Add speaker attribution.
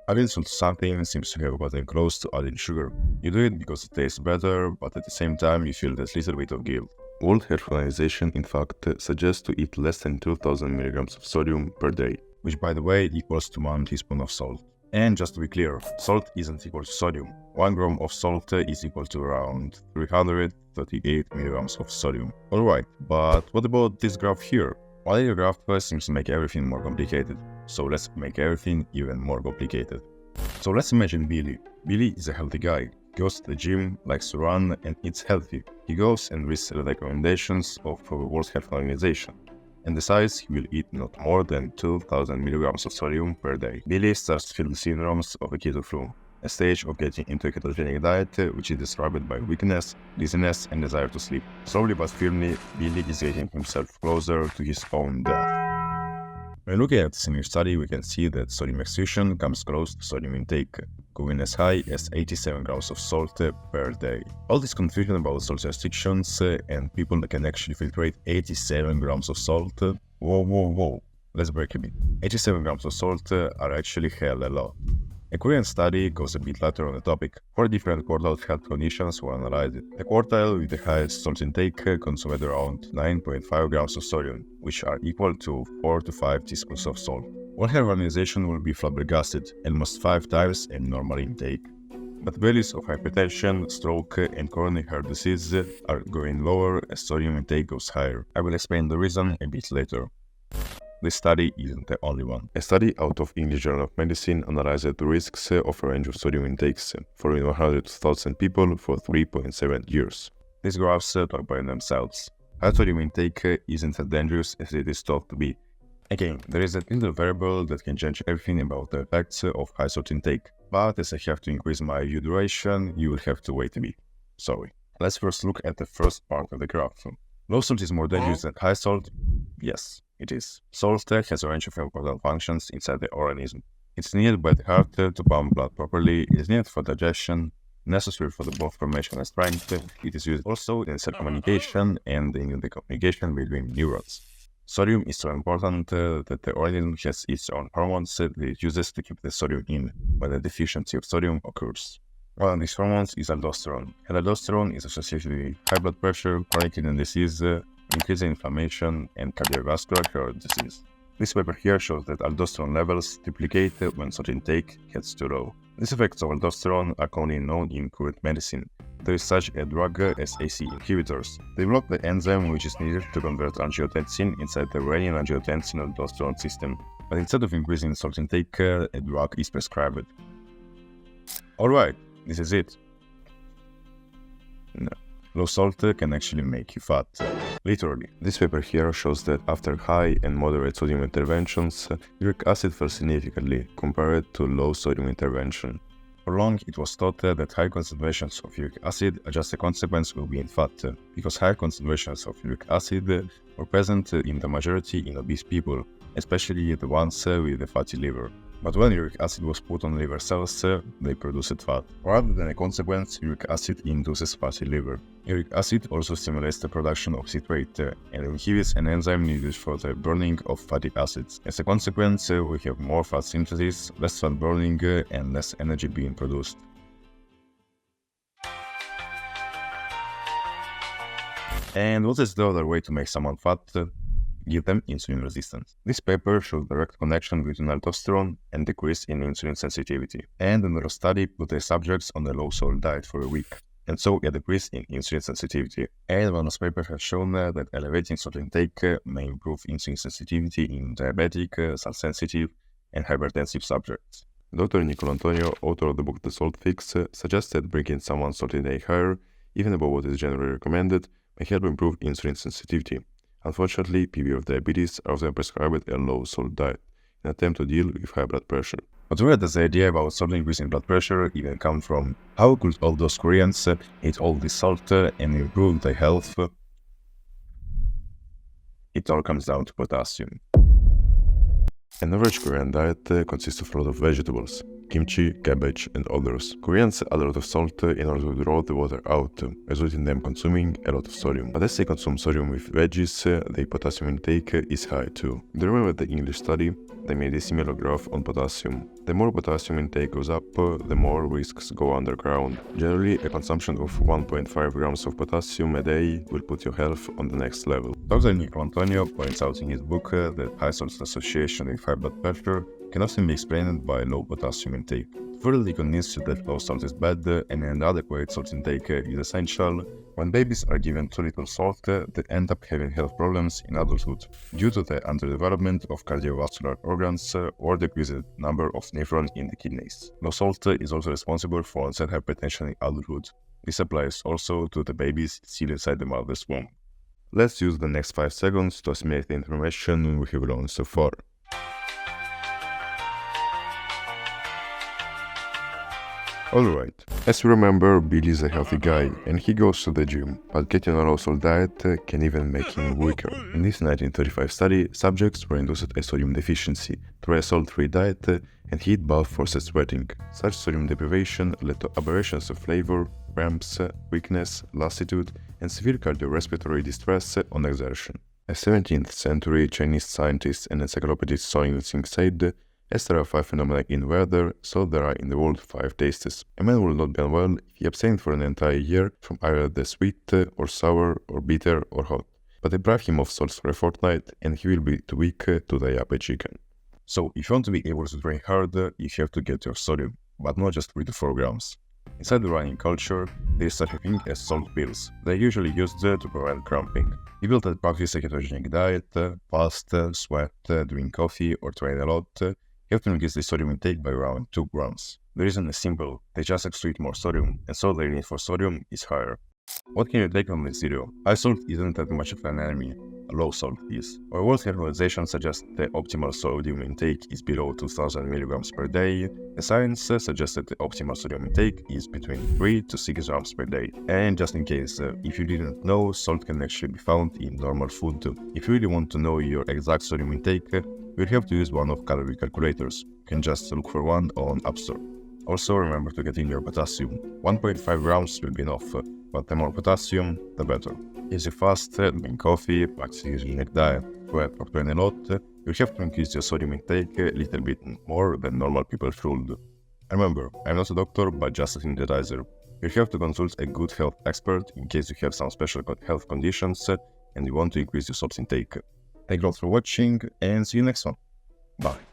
Speaker 1: Adding salt to something seems to have gotten close to adding sugar. You do it because it tastes better, but at the same time you feel that little bit of guilt. World Health Organization, in fact, suggests to eat less than 2000 milligrams of sodium per day, which by the way equals to 1 teaspoon of salt. And just to be clear, salt isn't equal to sodium. 1 gram of salt is equal to around 338 milligrams of sodium. Alright, but what about this graph here? Well, your graph seems to make everything more complicated, so let's make everything even more complicated. So let's imagine Billy. Billy is a healthy guy, goes to the gym, likes to run, and eats healthy. He goes and reads the recommendations of the World Health Organization and decides he will eat not more than 2000 milligrams of sodium per day. Billy starts to feel the symptoms of a keto flu, a stage of getting into a ketogenic diet which is described by weakness, dizziness, and desire to sleep. Slowly but firmly, Billy is getting himself closer to his own death. When looking at this new study, we can see that sodium excretion comes close to sodium intake, going as high as 87 grams of salt per day. All this confusion about salt restrictions and people that can actually filtrate 87 grams of salt. Whoa. Let's break a bit. 87 grams of salt are actually hell a lot. A Korean study goes a bit later on the topic. 4 different quartile health conditions were analyzed. The quartile with the highest salt intake consumed around 9.5 grams of sodium, which are equal to 4 to 5 teaspoons of salt. One health organization will be flabbergasted, almost 5 times a normal intake. But values of hypertension, stroke, and coronary heart disease are going lower as sodium intake goes higher. I will explain the reason a bit later. This study isn't the only one. A study out of English Journal of Medicine analyzed the risks of a range of sodium intakes for 100,000 people for 3.7 years. These graphs talk by themselves. High sodium intake isn't as dangerous as it is thought to be. Again, there is a little variable that can change everything about the effects of high salt intake, but as I have to increase my review duration, you will have to wait a bit. Sorry. Let's first look at the first part of the graph. Low salt is more dangerous than high salt? Yes, it is. Salt has a range of important functions inside the organism. It's needed by the heart to pump blood properly, it is needed for digestion, necessary for the bone formation and strength, it is used also in cell communication and in the communication between neurons. Sodium is so important that the organism has its own hormones that it uses to keep the sodium in when a deficiency of sodium occurs. One of these hormones is aldosterone, and aldosterone is associated with high blood pressure, chronic kidney disease, increasing inflammation, and cardiovascular heart disease. This paper here shows that aldosterone levels duplicate when salt intake gets too low. These effects of aldosterone are commonly known in current medicine. There is such a drug as ACE inhibitors. They block the enzyme which is needed to convert angiotensin inside the renin-angiotensin-aldosterone system. But instead of increasing salt intake, a drug is prescribed. Alright, this is it. No. Low salt can actually make you fat. Literally. This paper here shows that after high and moderate sodium interventions, uric acid fell significantly compared to low sodium intervention. For long, it was thought that high concentrations of uric acid are just a consequence of being fat, because high concentrations of uric acid were present in the majority in obese people, especially the ones with a fatty liver. But when uric acid was put on liver cells, they produced fat. Rather than a consequence, uric acid induces fatty liver. Uric acid also stimulates the production of citrate and inhibits an enzyme needed for the burning of fatty acids. As a consequence, we have more fat synthesis, less fat burning, and less energy being produced. And what is the other way to make someone fat? Give them insulin resistance. This paper shows direct connection between aldosterone and decrease in insulin sensitivity. And another study put their subjects on a low salt diet for a week, and saw a decrease in insulin sensitivity. And one of the papers has shown that elevating salt intake may improve insulin sensitivity in diabetic, salt-sensitive, and hypertensive subjects. Dr. Nicolo Antonio, author of the book The Salt Fix, suggests that bringing someone's salt intake higher, even above what is generally recommended, may help improve insulin sensitivity. Unfortunately, people with diabetes are often prescribed a low salt diet in an attempt to deal with high blood pressure. But where does the idea about salt increasing blood pressure even come from? How could all those Koreans eat all this salt and improve their health? It all comes down to potassium. An average Korean diet consists of a lot of vegetables. kimchi, cabbage, and others. Koreans add a lot of salt in order to draw the water out, resulting in them consuming a lot of sodium. But as they consume sodium with veggies, their potassium intake is high too. Do you remember the English study? They made a similar graph on potassium. The more potassium intake goes up, the more risks go underground. Generally, a consumption of 1.5 grams of potassium a day will put your health on the next level. Dr. Nico Antonio points out in his book that high salt association with high blood pressure can often be explained by low potassium intake. To further convince you that low salt is bad and an adequate salt intake is essential, when babies are given too little salt, they end up having health problems in adulthood due to the underdevelopment of cardiovascular organs or decreased number of nephrons in the kidneys. Low salt is also responsible for onset hypertension in adulthood. This applies also to the babies still inside the mother's womb. Let's use the next 5 seconds to assimilate the information we have learned so far. Alright, as you remember, Billy is a healthy guy and he goes to the gym, but getting a low salt diet can even make him weaker. In this 1935 study, subjects were induced a sodium deficiency, try a salt-free diet, and heat bath forced sweating. Such sodium deprivation led to aberrations of flavor, cramps, weakness, lassitude, and severe cardiorespiratory distress on exertion. A 17th century Chinese scientist and encyclopedist Song Ying said, as there are 5 phenomena in weather, so there are in the world 5 tastes. A man will not be unwell if he abstained for an entire year from either the sweet, or sour, or bitter, or hot. But deprive him of salt for a fortnight, and he will be too weak to die up a chicken. So, if you want to be able to train hard, you have to get your sodium, but not just 3 to 4 grams. Inside the running culture, there is such a thing as salt pills. They are usually used to prevent cramping. People that practice a ketogenic diet, fast, sweat, drink coffee, or train a lot, have to increase the sodium intake by around 2 grams. The reason is simple, they just excrete more sodium, and so their need for sodium is higher. What can you take from this video? High salt isn't that much of an enemy, low salt is. Our World Health Organization suggests the optimal sodium intake is below 2000 mg per day. The science suggests that the optimal sodium intake is between 3 to 6 grams per day. And just in case, if you didn't know, salt can actually be found in normal food too. If you really want to know your exact sodium intake, you'll have to use one of calorie calculators. You can just look for one on App Store. Also remember to get in your potassium. 1.5 grams will be enough, but the more potassium, the better. As you fast, drink coffee, practice a ketogenic diet, sweat or train a lot, you have to increase your sodium intake a little bit more than normal people should. Remember, I'm not a doctor, but just a synthesizer. You have to consult a good health expert in case you have some special health conditions and you want to increase your salt intake. Thank you all for watching and see you next one. Bye.